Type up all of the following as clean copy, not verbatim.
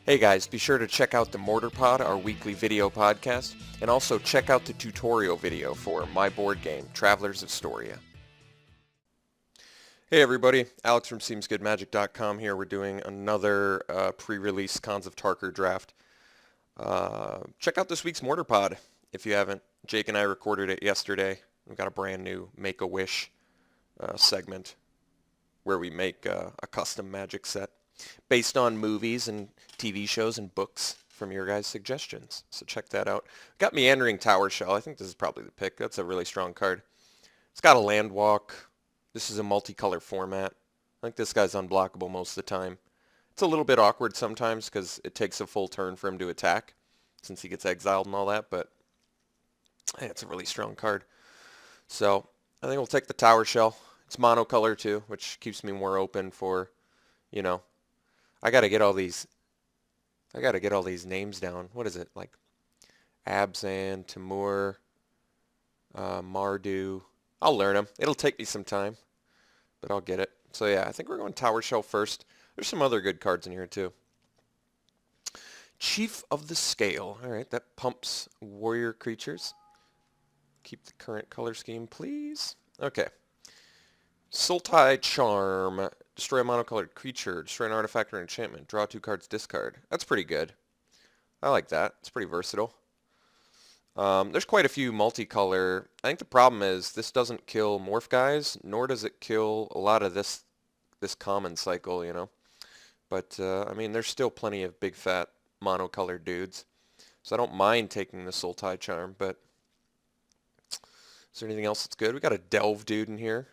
Hey guys, be sure to check out the Mortar Pod, our weekly video podcast, and also check out the tutorial video for my board game, Travelers of Storia. Hey everybody, Alex from SeemsGoodMagic.com here. We're doing another pre-release Khans of Tarkir draft. Check out this week's Mortar Pod if you haven't. Jake and I recorded it yesterday. We've got a brand new Make-A-Wish segment where we make a custom magic set based on movies and TV shows and books from your guys' suggestions. So check that out. Got Meandering Tower Shell. I think this is probably the pick. That's a really strong card. It's got a land walk. This is a multicolor format. I think this guy's unblockable most of the time. It's a little bit awkward sometimes because it takes a full turn for him to attack since he gets exiled and all that, but hey, it's a really strong card. So I think we'll take the Tower Shell. It's monocolor too, which keeps me more open for, you know, I gotta get all these names down. What is it? Like Abzan, Timur, Mardu. I'll learn them. It'll take me some time, but I'll get it. So yeah, I think we're going Tower Shell first. There's some other good cards in here too. Chief of the Scale. All right, that pumps warrior creatures. Keep the current color scheme, please. Okay. Sultai Charm. Destroy a monocolored creature. Destroy an artifact or enchantment. Draw 2 cards, discard. That's pretty good. I like that. It's pretty versatile. There's quite a few multicolor. I think the problem is this doesn't kill morph guys, nor does it kill a lot of this common cycle, you know. But, I mean, there's still plenty of big fat monocolored dudes. So I don't mind taking the Sultai Charm, but is there anything else that's good? We got a Delve dude in here.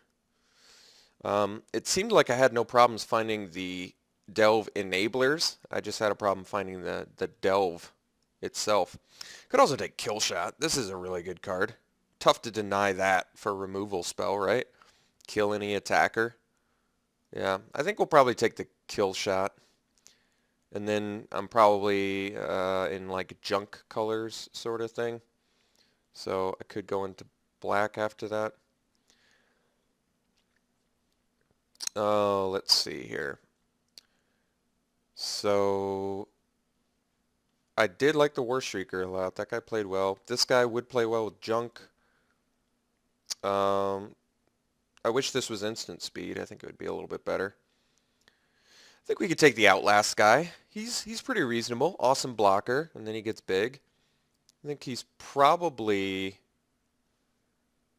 It seemed like I had no problems finding the Delve enablers. I just had a problem finding the Delve itself. Could also take Kill Shot. This is a really good card. Tough to deny that for removal spell, right? Kill any attacker. Yeah, I think we'll probably take the Kill Shot. And then I'm probably in like junk colors sort of thing. So I could go into black after that. Oh, let's see here. So I did like the War Shrieker a lot. That guy played well. This guy would play well with junk. I wish this was instant speed. I think it would be a little bit better. I think we could take the Outlast guy. He's pretty reasonable. Awesome blocker, and then he gets big. I think he's probably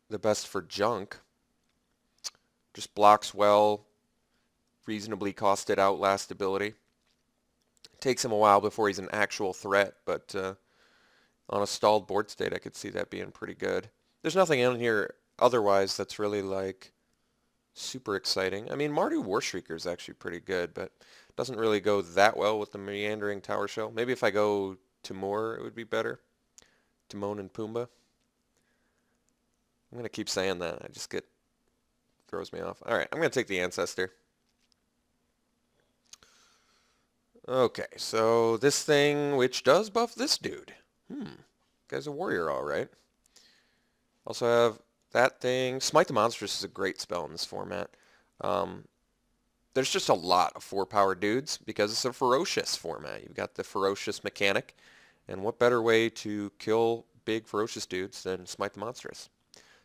the best for junk. Just blocks well, reasonably costed Outlast ability. It takes him a while before he's an actual threat, but on a stalled board state, I could see that being pretty good. There's nothing in here otherwise that's really like super exciting. I mean, Mardu Warshrieker is actually pretty good, but doesn't really go that well with the Meandering Tower Shell. Maybe if I go Timur, it would be better. Timon and Pumbaa. I'm going to keep saying that. I just get throws me off. All right, I'm going to take the Ancestor. Okay, so this thing, which does buff this dude. Guy's a warrior, all right. Also have that thing. Smite the Monstrous is a great spell in this format. There's just a lot of 4-power dudes because it's a ferocious format. You've got the ferocious mechanic, and what better way to kill big ferocious dudes than Smite the Monstrous?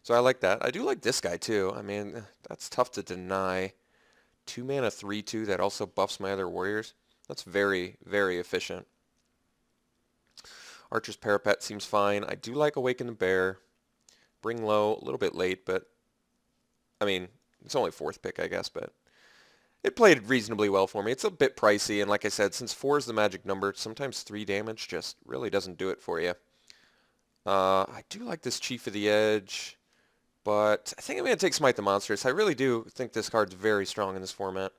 So I like that. I do like this guy too. I mean, that's tough to deny. 2 mana 3/2 that also buffs my other warriors. That's very, very efficient. Archer's Parapet seems fine. I do like Awaken the Bear. Bring Low, a little bit late, but I mean, it's only 4th pick, I guess, but it played reasonably well for me. It's a bit pricey, and like I said, since 4 is the magic number, sometimes 3 damage just really doesn't do it for you. I do like this Chief of the Edge. But I think I'm going to take Smite the Monstrous. I really do think this card's very strong in this format.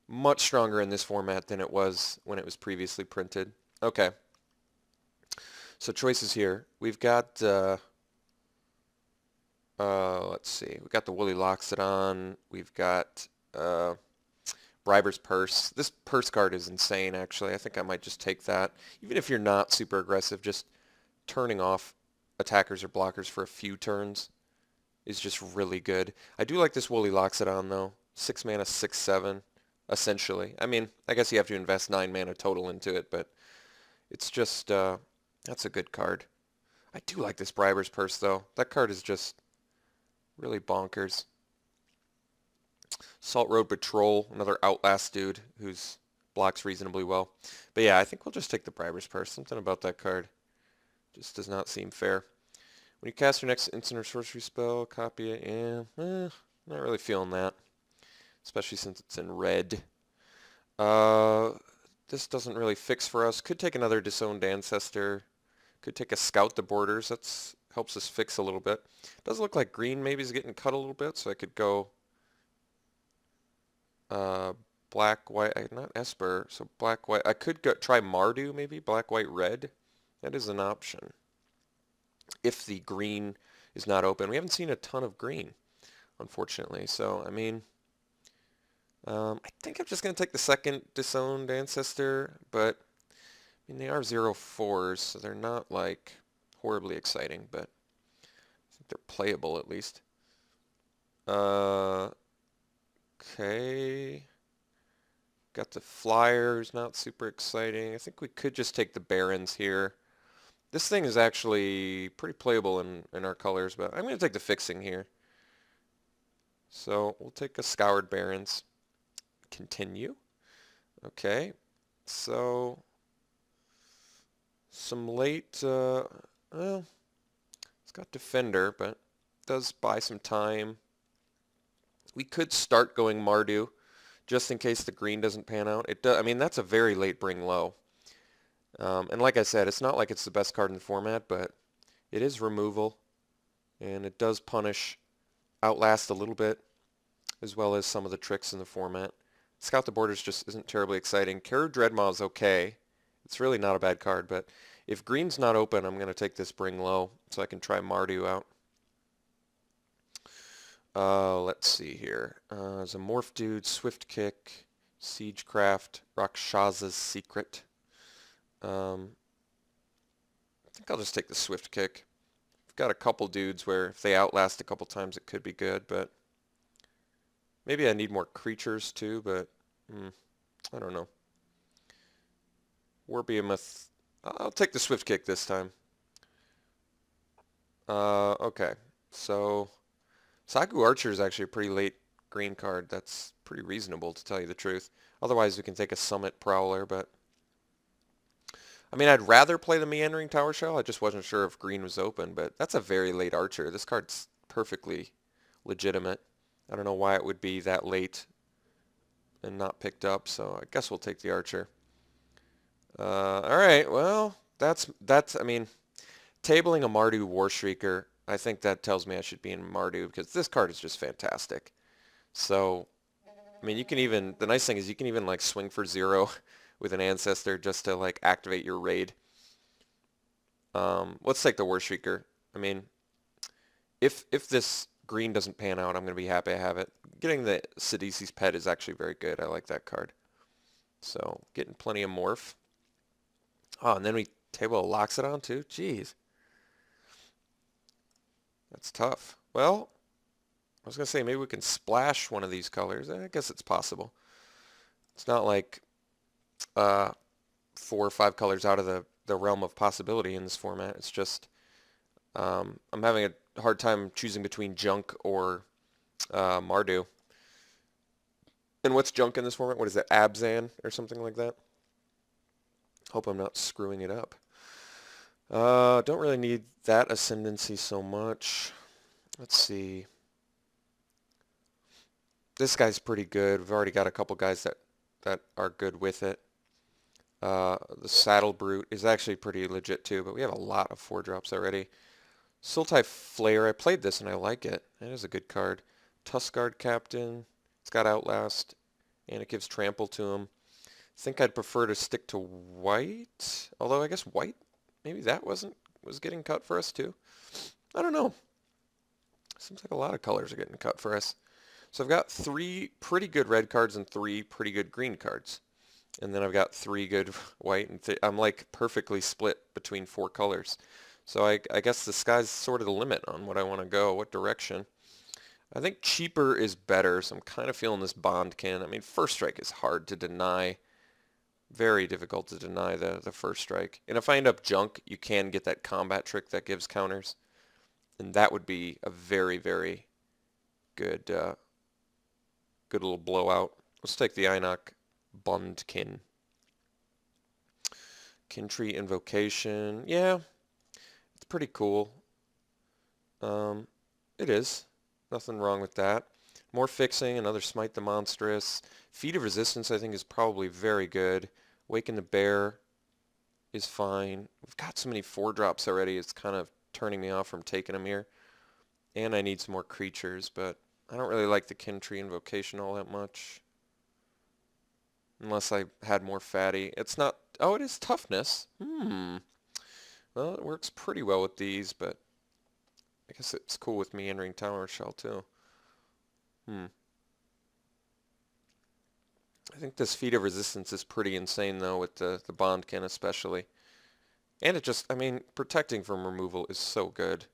Much stronger in this format than it was when it was previously printed. Okay. So choices here. We've got, let's see. We've got the Woolly Loxodon. We've got Briber's Purse. This Purse card is insane, actually. I think I might just take that. Even if you're not super aggressive, just turning off attackers or blockers for a few turns is just really good. I do like this Woolly Loxodon though. 6 mana, 6/7. essentially. I mean, I guess you have to invest 9 mana total into it, but it's just, that's a good card. I do like this Briber's Purse, though. That card is just really bonkers. Salt Road Patrol, another Outlast dude who's blocks reasonably well. But yeah, I think we'll just take the Briber's Purse. Something about that card just does not seem fair. When you cast your next instant or sorcery spell, copy it. Yeah, not really feeling that, especially since it's in red. This doesn't really fix for us. Could take another Disowned Ancestor. Could take a Scout the Borders. That's helps us fix a little bit. Does look like green maybe is getting cut a little bit, so I could go black, white, not Esper, so black, white. I could try Mardu maybe, black, white, red. That is an option. If the green is not open. We haven't seen a ton of green, unfortunately. So, I mean, I think I'm just going to take the second Disowned Ancestor, but I mean, they are 0/4s, so they're not like horribly exciting, but I think they're playable at least. Okay. Got the Flyers, not super exciting. I think we could just take the Barons here. This thing is actually pretty playable in our colors, but I'm going to take the fixing here. So we'll take a Scoured Barons. Continue. Okay. So some late, well, it's got Defender, but it does buy some time. We could start going Mardu, just in case the green doesn't pan out. It does, I mean, that's a very late bring low. And like I said, it's not like it's the best card in the format, but it is removal, and it does punish Outlast a little bit, as well as some of the tricks in the format. Scout the Borders just isn't terribly exciting. Karu Dreadmaw is okay. It's really not a bad card, but if green's not open, I'm going to take this bring low, so I can try Mardu out. Let's see here. There's a Morph Dude, Swift Kick, Siegecraft, Rakshasa's Secret. I think I'll just take the Swift Kick. I've got a couple dudes where if they outlast a couple times it could be good, but maybe I need more creatures too, but I don't know. Warbehemoth. I'll take the Swift Kick this time. Okay, so Sagu Archer is actually a pretty late green card. That's pretty reasonable, to tell you the truth. Otherwise, we can take a Summit Prowler, but I mean, I'd rather play the Meandering Tower Shell. I just wasn't sure if green was open, but that's a very late Archer. This card's perfectly legitimate. I don't know why it would be that late and not picked up, so I guess we'll take the Archer. All right, well, that's I mean, tabling a Mardu Warshrieker, I think that tells me I should be in Mardu, because this card is just fantastic. So, I mean, you can even, the nice thing is you can even like swing for 0 with an Ancestor just to like activate your raid. Let's take the Warshrieker. I mean, if this green doesn't pan out, I'm going to be happy I have it. Getting the Sidisi's Pet is actually very good. I like that card. So, getting plenty of Morph. Oh, and then we table a Loxodon too? Jeez. That's tough. Well, I was going to say maybe we can splash one of these colors. I guess it's possible. It's not like 4 or 5 colors out of the realm of possibility in this format. It's just I'm having a hard time choosing between Junk or Mardu. And what's Junk in this format? What is it, Abzan or something like that? Hope I'm not screwing it up. Don't really need that Ascendancy so much. Let's see. This guy's pretty good. We've already got a couple guys that are good with it. The Saddle Brute is actually pretty legit too, but we have a lot of 4-drops already. Sultai Flare, I played this and I like it. It is a good card. Tuskguard Captain, it's got Outlast, and it gives Trample to him. I think I'd prefer to stick to white, although I guess white, maybe that was getting cut for us too. I don't know. Seems like a lot of colors are getting cut for us. So I've got 3 pretty good red cards and 3 pretty good green cards. And then I've got 3 good white, and I'm like perfectly split between 4 colors. So I guess the sky's sort of the limit on what I want to go, what direction. I think cheaper is better, so I'm kind of feeling this Bondkin. I mean, first strike is hard to deny. Very difficult to deny the first strike. And if I end up junk, you can get that combat trick that gives counters. And that would be a very, very good good little blowout. Let's take the Einok Bondkin. Kintree Invocation. Yeah, it's pretty cool. It is. Nothing wrong with that. More fixing, another Smite the Monstrous. Feat of Resistance I think is probably very good. Waken the Bear is fine. We've got so many 4-drops already, it's kind of turning me off from taking them here. And I need some more creatures, but I don't really like the Kintree Invocation all that much. Unless I had more fatty. It's not... Oh, it is toughness. Well, it works pretty well with these, but I guess it's cool with me entering Tower Shell too. I think this Feat of Resistance is pretty insane though with the Bondkin especially. And it just, I mean, protecting from removal is so good.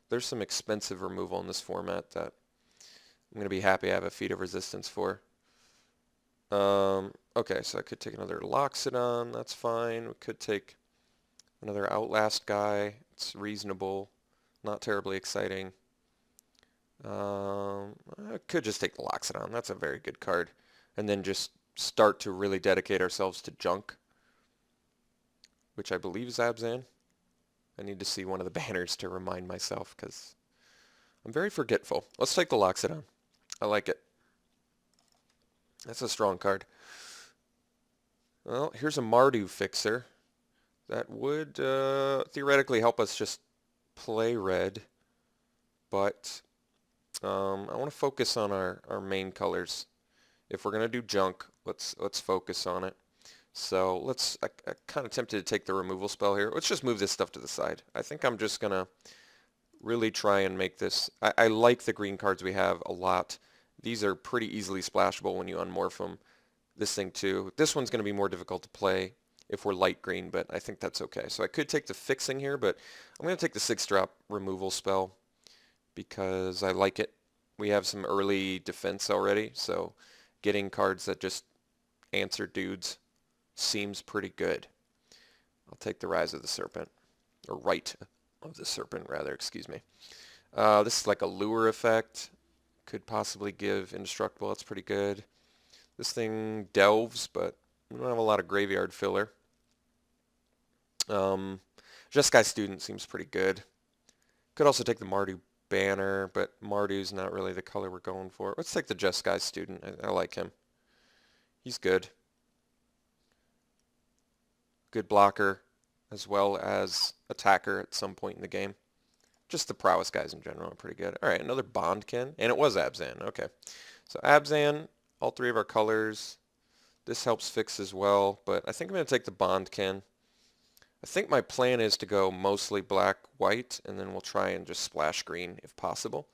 There's some expensive removal in this format that I'm going to be happy I have a Feat of Resistance for. Okay, so I could take another Loxodon, that's fine. We could take another Outlast guy. It's reasonable, not terribly exciting. I could just take the Loxodon. That's a very good card. And then just start to really dedicate ourselves to junk, which I believe is Abzan. I need to see one of the banners to remind myself because I'm very forgetful. Let's take the Loxodon. I like it. That's a strong card. Well, here's a Mardu Fixer. That would theoretically help us just play red, but I want to focus on our main colors. If we're going to do junk, let's focus on it. So I kind of tempted to take the removal spell here. Let's just move this stuff to the side. I think I'm just going to really try and make this... I like the green cards we have a lot. These are pretty easily splashable when you unmorph them. This thing too. This one's going to be more difficult to play if we're light green, but I think that's okay. So I could take the fixing here, but I'm going to take the 6-drop removal spell because I like it. We have some early defense already, so getting cards that just answer dudes seems pretty good. I'll take the Rise of the Serpent, or Rite of the Serpent, rather, excuse me. This is like a lure effect. Could possibly give Indestructible, that's pretty good. This thing delves, but we don't have a lot of graveyard filler. Jeskai Student seems pretty good. Could also take the Mardu Banner, but Mardu's not really the color we're going for. Let's take the Jeskai Student. I like him. He's good. Good blocker, as well as attacker at some point in the game. Just the prowess guys in general are pretty good. All right, another Bondkin, and it was Abzan. Okay, so Abzan, all 3 of our colors. This helps fix as well, but I think I'm going to take the Bondkin. I think my plan is to go mostly black-white, and then we'll try and just splash green if possible.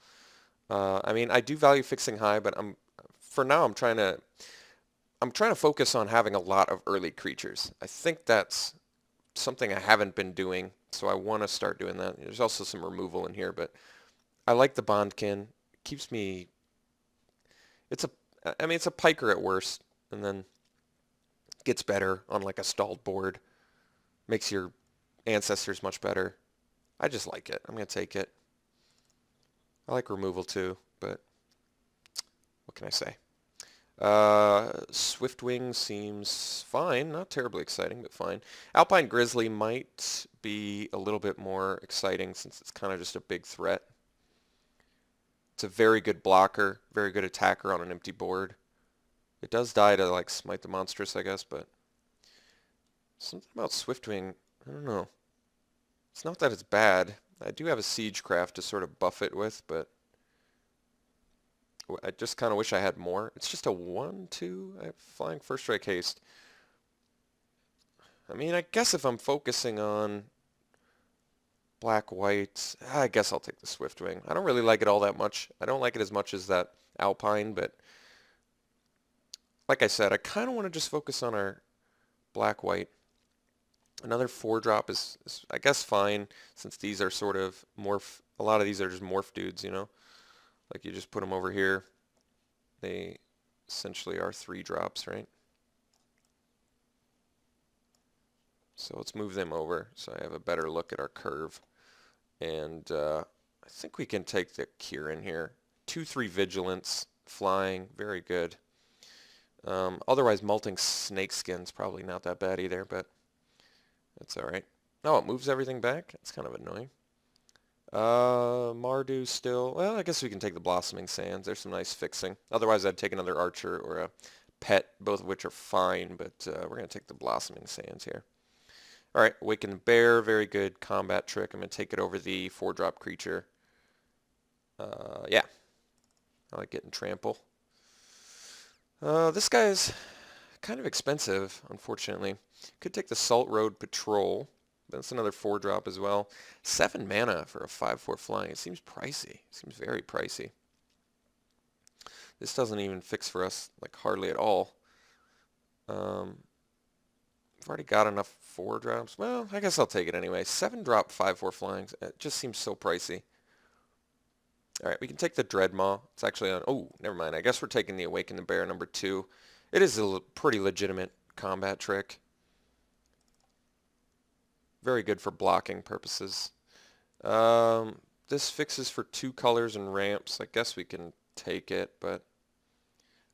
I mean, I do value fixing high, but for now I'm trying to focus on having a lot of early creatures. I think that's something I haven't been doing, so I want to start doing that. There's also some removal in here, but I like the Bondkin. It keeps me... I mean, it's a piker at worst, and then gets better on like a stalled board. Makes your ancestors much better. I just like it. I'm going to take it. I like removal too, but what can I say? Swiftwing seems fine. Not terribly exciting, but fine. Alpine Grizzly might be a little bit more exciting since it's kind of just a big threat. It's a very good blocker, very good attacker on an empty board. It does die to like Smite the Monstrous, I guess, but something about Swiftwing, I don't know. It's not that it's bad. I do have a Siegecraft to sort of buff it with, but I just kind of wish I had more. It's just a 1/2. I have Flying First Strike Haste. I mean, I guess if I'm focusing on black-white, I guess I'll take the Swiftwing. I don't really like it all that much. I don't like it as much as that Alpine, but like I said, I kind of want to just focus on our black-white. Another 4-drop is, I guess, fine, since these are sort of morph. A lot of these are just morph dudes, you know. Like you just put them over here. They essentially are 3 drops, right? So let's move them over so I have a better look at our curve. And I think we can take the Kieran here. 2-3 vigilance, flying, very good. Otherwise, molting snakeskin's probably not that bad either, but that's all right. Oh, it moves everything back? That's kind of annoying. Mardu still. Well, I guess we can take the Blossoming Sands. There's some nice fixing. Otherwise, I'd take another Archer or a Pet, both of which are fine, but we're going to take the Blossoming Sands here. All right, Awaken Bear, very good combat trick. I'm going to take it over the 4-drop creature. Yeah, I like getting Trample. This guy's kind of expensive, unfortunately. Could take the Salt Road Patrol. That's another 4-drop as well. 7 mana for a 5/4 flying. It seems pricey. It seems very pricey. This doesn't even fix for us, like, hardly at all. I've already got enough 4-drops. Well, I guess I'll take it anyway. 7-drop 5/4 flyings. It just seems so pricey. All right, we can take the Dreadmaw. It's actually on... Oh, never mind. I guess we're taking the Awaken the Bear number 2. It is a pretty legitimate combat trick. Very good for blocking purposes. This fixes for 2 colors and ramps. I guess we can take it, but...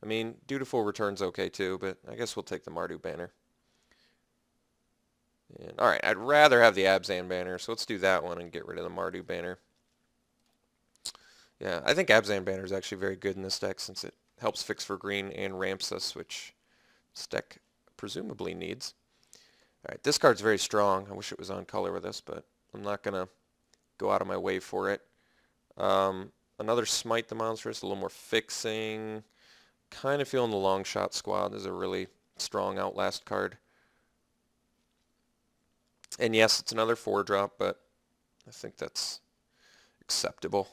I mean, Dutiful Return's okay too, but I guess we'll take the Mardu banner. And, all right, I'd rather have the Abzan banner, so let's do that one and get rid of the Mardu banner. Yeah, I think Abzan banner is actually very good in this deck since it helps fix for green and ramps us, which this deck presumably needs. All right, this card's very strong. I wish it was on color with us, but I'm not going to go out of my way for it. Another Smite the Monstrous, a little more fixing. Kind of feeling the Long Shot Squad is a really strong Outlast card. And yes, it's another 4-drop, but I think that's acceptable.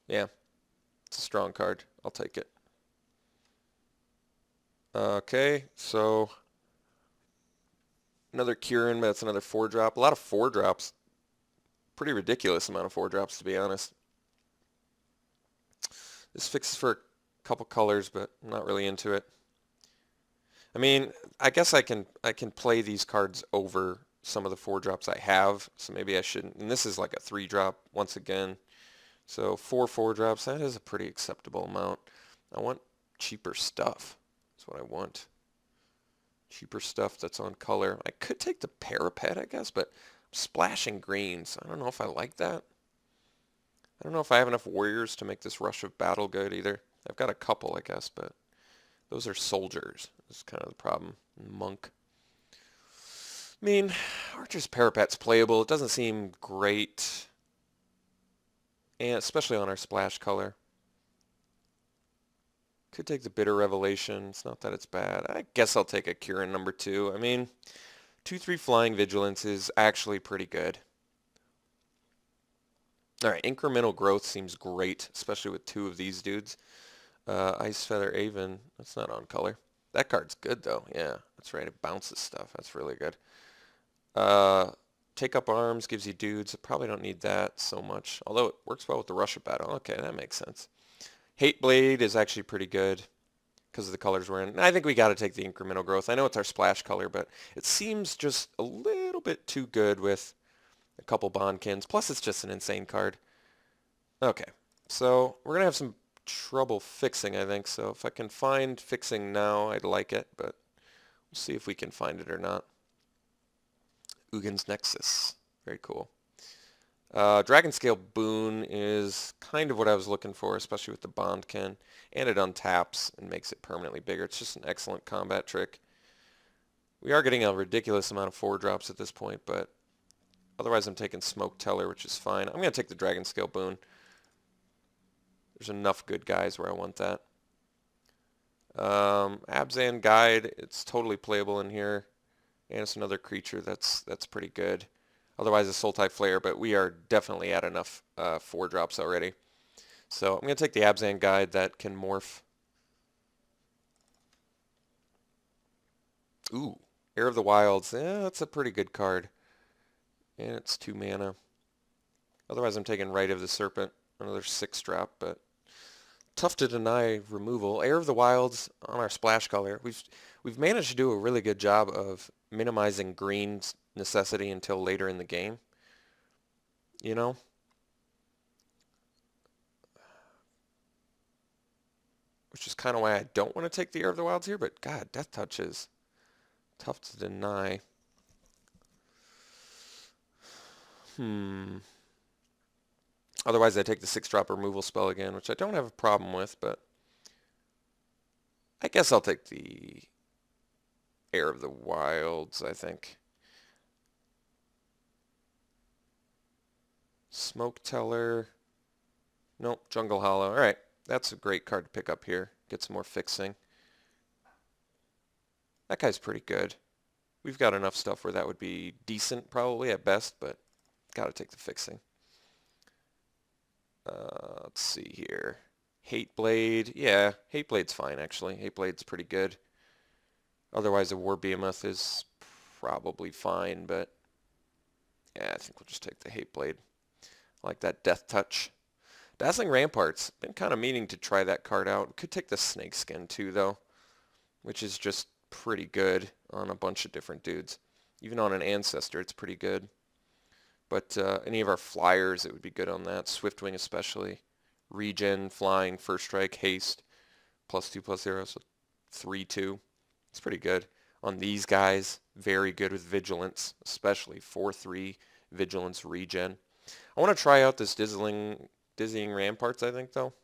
Yeah, it's a strong card. I'll take it. Okay, so another Kieran, but that's another 4-drop. A lot of 4-drops. Pretty ridiculous amount of 4-drops, to be honest. This fixes for a couple colors, but I'm not really into it. I mean, I guess I can play these cards over some of the 4-drops I have, so maybe I shouldn't. And this is like a 3-drop once again. So 4-drops, that is a pretty acceptable amount. I want cheaper stuff. That's what I want. Cheaper stuff that's on color. I could take the Parapet, I guess, but I'm splashing green, so I don't know if I like that. I don't know if I have enough warriors to make this Rush of Battle good either. I've got a couple, I guess, but those are soldiers. That's kind of the problem. Monk. I mean, Archer's Parapet's playable. It doesn't seem great, and especially on our splash color. Could take the Bitter Revelation. It's not that it's bad. I guess I'll take a Kieran number 2. I mean, 2-3 Flying Vigilance is actually pretty good. All right, Incremental Growth seems great, especially with 2 of these dudes. Ice Feather Aven, that's not on color. That card's good, though. Yeah, that's right. It bounces stuff. That's really good. Take Up Arms gives you dudes. I probably don't need that so much, although it works well with the Rush of Battle. Okay, that makes sense. Hate Blade is actually pretty good because of the colors we're in. And I think we got to take the Incremental Growth. I know it's our splash color, but it seems just a little bit too good with a couple Bondkins. Plus, it's just an insane card. Okay, so we're going to have some trouble fixing, I think. So if I can find fixing now, I'd like it, but we'll see if we can find it or not. Ugin's Nexus. Very cool. Dragonscale Boon is kind of what I was looking for, especially with the Bondkin. And it untaps and makes it permanently bigger. It's just an excellent combat trick. We are getting a ridiculous amount of 4-drops at this point, but otherwise I'm taking Smoke Teller, which is fine. I'm going to take the Dragonscale Boon. There's enough good guys where I want that. Abzan Guide, it's totally playable in here. And it's another creature that's pretty good. Otherwise, a Sultai Flare, but we are definitely at enough 4-drops already. So I'm going to take the Abzan Guide that can morph. Ooh, Heir of the Wilds. Yeah, that's a pretty good card. And it's 2 mana. Otherwise, I'm taking Rite of the Serpent, another 6-drop, but tough to deny removal. Heir of the Wilds on our splash color. We've managed to do a really good job of minimizing green's necessity until later in the game. You know? Which is kind of why I don't want to take the Heir of the Wilds here, but God, Death Touch is tough to deny. Otherwise, I take the 6-drop removal spell again, which I don't have a problem with, but I guess I'll take the Heir of the Wilds, I think. Smoke Teller. Nope, Jungle Hollow. All right, that's a great card to pick up here. Get some more fixing. That guy's pretty good. We've got enough stuff where that would be decent probably at best, but gotta take the fixing. Let's see here. Hateblade. Yeah, Hateblade's fine actually. Hateblade's pretty good. Otherwise a War Behemoth is probably fine, but yeah, I think we'll just take the Hateblade. I like that Death Touch. Dazzling Ramparts. Been kind of meaning to try that card out. Could take the Snakeskin too though, which is just pretty good on a bunch of different dudes. Even on an Ancestor, it's pretty good. But any of our flyers, it would be good on that. Swiftwing especially. Regen, flying, first strike, haste, +2/+0, so 3/2. It's pretty good. On these guys, very good with vigilance, especially 4/3 vigilance regen. I want to try out this dizzying ramparts, I think, though.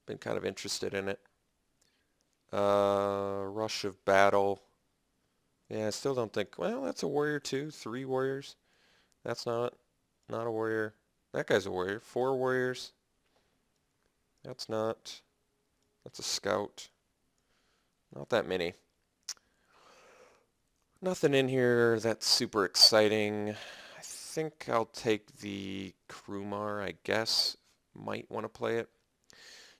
Been kind of interested in it. Rush of Battle. Yeah, I still don't think, well, that's a warrior too. 3 warriors. That's not a warrior. That guy's a warrior. 4 warriors. That's not. That's a scout. Not that many. Nothing in here that's super exciting. I think I'll take the Krumar, I guess. Might want to play it.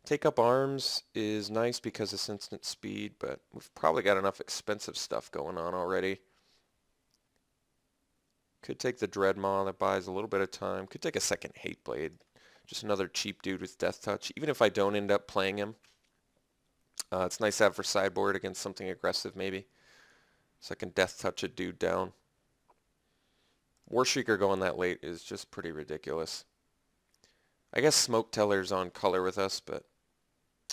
Take Up Arms is nice because it's instant speed, but we've probably got enough expensive stuff going on already. Could take the Dreadmaw, that buys a little bit of time. Could take a second Hateblade. Just another cheap dude with Death Touch. Even if I don't end up playing him, it's nice to have for sideboard against something aggressive maybe. So I can Death Touch a dude down. Warshrieker going that late is just pretty ridiculous. I guess Smoke Teller's on color with us, but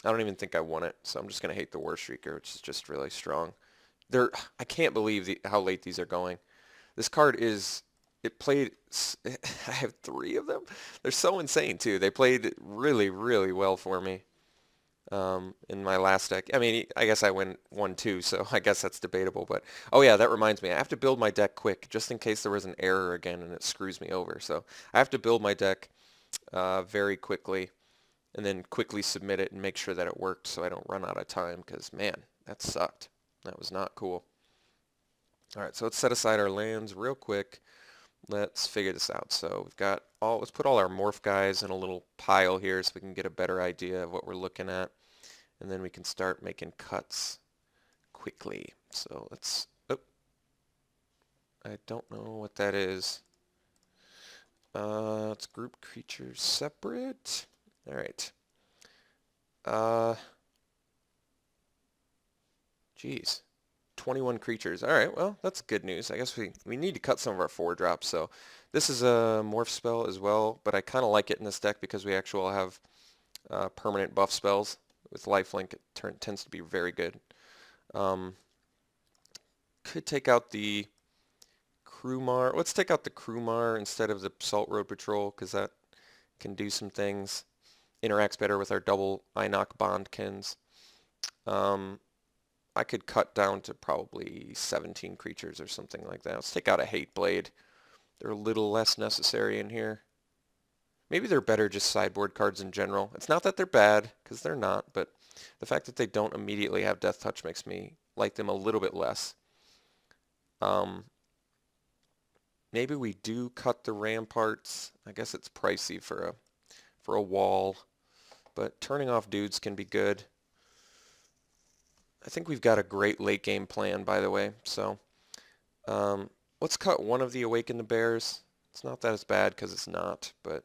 I don't even think I want it, so I'm just going to hate the Warshrieker, which is just really strong. I can't believe how late these are going. This card is, it played, I have 3 of them. They're so insane too. They played really, really well for me in my last deck. I mean, I guess I win 1-2, so I guess that's debatable. But oh yeah, that reminds me. I have to build my deck quick, just in case there was an error again and it screws me over. So I have to build my deck very quickly and then quickly submit it and make sure that it worked so I don't run out of time because, man, that sucked. That was not cool. All right, so let's set aside our lands real quick. Let's figure this out. So we've got let's put all our morph guys in a little pile here so we can get a better idea of what we're looking at. And then we can start making cuts quickly. So let's, I don't know what that is. Let's group creatures separate. All right. Geez. 21 creatures. All right, well, that's good news. I guess we need to cut some of our 4-drops. So this is a morph spell as well, but I kind of like it in this deck because we actually have permanent buff spells. With lifelink, it tends to be very good. Could take out the Krumar. Let's take out the Krumar instead of the Salt Road Patrol because that can do some things. Interacts better with our double Inoc Bondkins. I could cut down to probably 17 creatures or something like that. Let's take out a Hateblade. They're a little less necessary in here. Maybe they're better just sideboard cards in general. It's not that they're bad, because they're not, but the fact that they don't immediately have Death Touch makes me like them a little bit less. Maybe we do cut the Ramparts. I guess it's pricey for a wall, but turning off dudes can be good. I think we've got a great late game plan, by the way. So let's cut one of the Awaken the Bears. It's not that as bad because it's not, but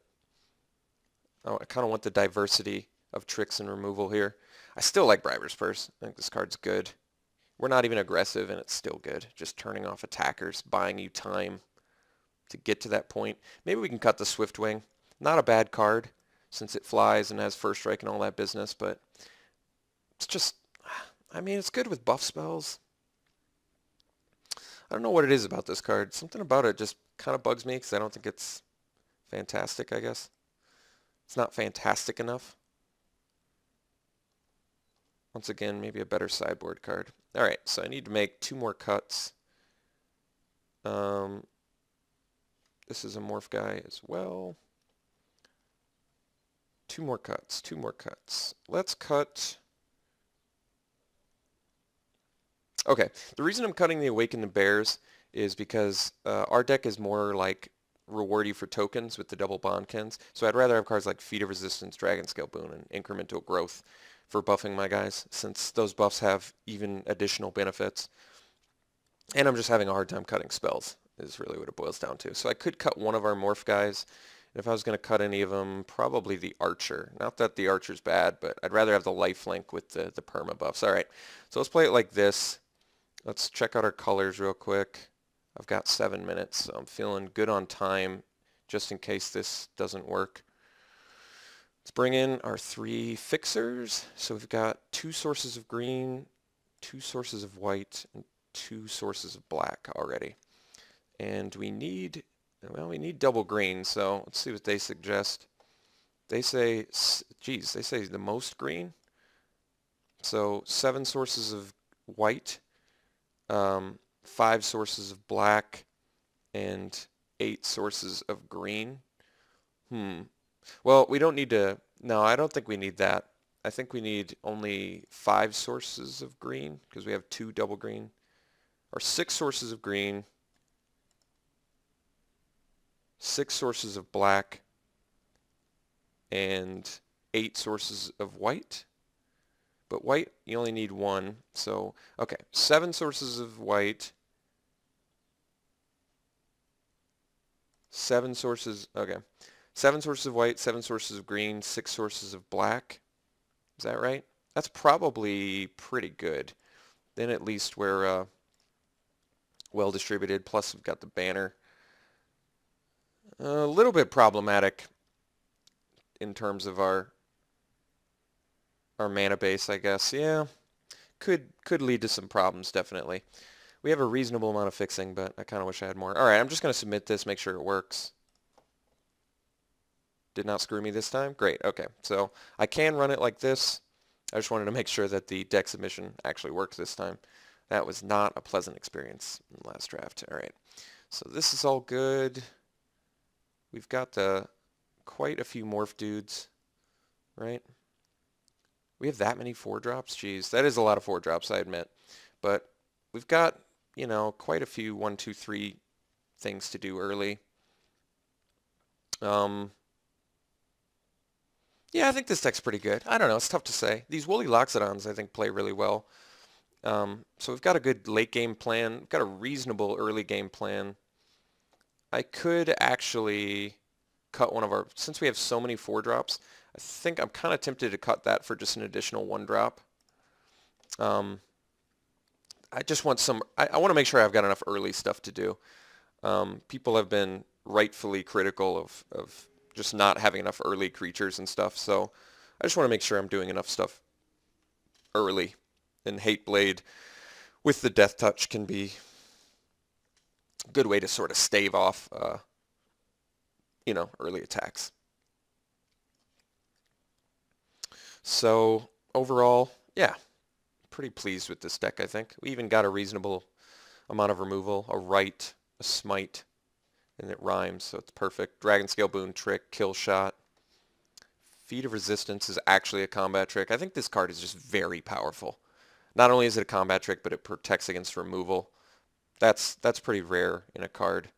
I kind of want the diversity of tricks and removal here. I still like Briber's Purse. I think this card's good. We're not even aggressive, and it's still good. Just turning off attackers, buying you time to get to that point. Maybe we can cut the Swiftwing. Not a bad card, since it flies and has first strike and all that business, but it's just, I mean, it's good with buff spells. I don't know what it is about this card. Something about it just kind of bugs me because I don't think it's fantastic, I guess. It's not fantastic enough. Once again, maybe a better sideboard card. All right, so I need to make 2 more cuts. This is a morph guy as well. 2 more cuts, 2 more cuts. Let's cut... Okay, the reason I'm cutting the Awaken the Bears is because our deck is more like reward you for tokens with the double Bondkins. So I'd rather have cards like Feat of Resistance, Dragon Scale Boon, and Incremental Growth for buffing my guys, since those buffs have even additional benefits. And I'm just having a hard time cutting spells, is really what it boils down to. So I could cut one of our morph guys. And if I was going to cut any of them, probably the Archer. Not that the Archer's bad, but I'd rather have the lifelink with the perma buffs. All right, so let's play it like this. Let's check out our colors real quick. I've got 7 minutes, so I'm feeling good on time just in case this doesn't work. Let's bring in our 3 fixers. So we've got 2 sources of green, 2 sources of white, and 2 sources of black already. And we need, well, we need double green, so let's see what they suggest. They say, geez, they say the most green. So 7 sources of white, 5 sources of black, and 8 sources of green. Well, we don't need to, no, I don't think we need that. I think we need only 5 sources of green because we have 2 double green. Or 6 sources of green, 6 sources of black, and 8 sources of white. But white, you only need 1. So, okay, 7 sources of white, 7 sources, okay. 7 sources of white, 7 sources of green, 6 sources of black. Is that right? That's probably pretty good. Then at least we're well distributed. Plus we've got the banner. A little bit problematic in terms of our mana base, I guess. Yeah, could lead to some problems, definitely. We have a reasonable amount of fixing, but I kind of wish I had more. All right, I'm just going to submit this, make sure it works. Did not screw me this time? Great, okay. So I can run it like this. I just wanted to make sure that the deck submission actually worked this time. That was not a pleasant experience in the last draft. All right, so this is all good. We've got quite a few morph dudes, right? We have that many 4-drops? Jeez, that is a lot of 4-drops, I admit. But we've got, you know, quite a few 1, 2, 3 things to do early. Yeah, I think this deck's pretty good. I don't know, it's tough to say. These Woolly Loxodons, I think, play really well. So we've got a good late game plan. We've got a reasonable early game plan. I could actually cut one of our, since we have so many 4-drops, I think I'm kind of tempted to cut that for just an additional 1-drop. I just want some, I want to make sure I've got enough early stuff to do. People have been rightfully critical of just not having enough early creatures and stuff, so I just want to make sure I'm doing enough stuff early. And Hateblade with the Death Touch can be a good way to sort of stave off, you know, early attacks. So overall, yeah, pretty pleased with this deck, I think. We even got a reasonable amount of removal, a Right, a Smite, and it rhymes, so it's perfect. Dragon Scale Boon, Trick, Kill Shot. Feat of Resistance is actually a combat trick. I think this card is just very powerful. Not only is it a combat trick, but it protects against removal. That's pretty rare in a card.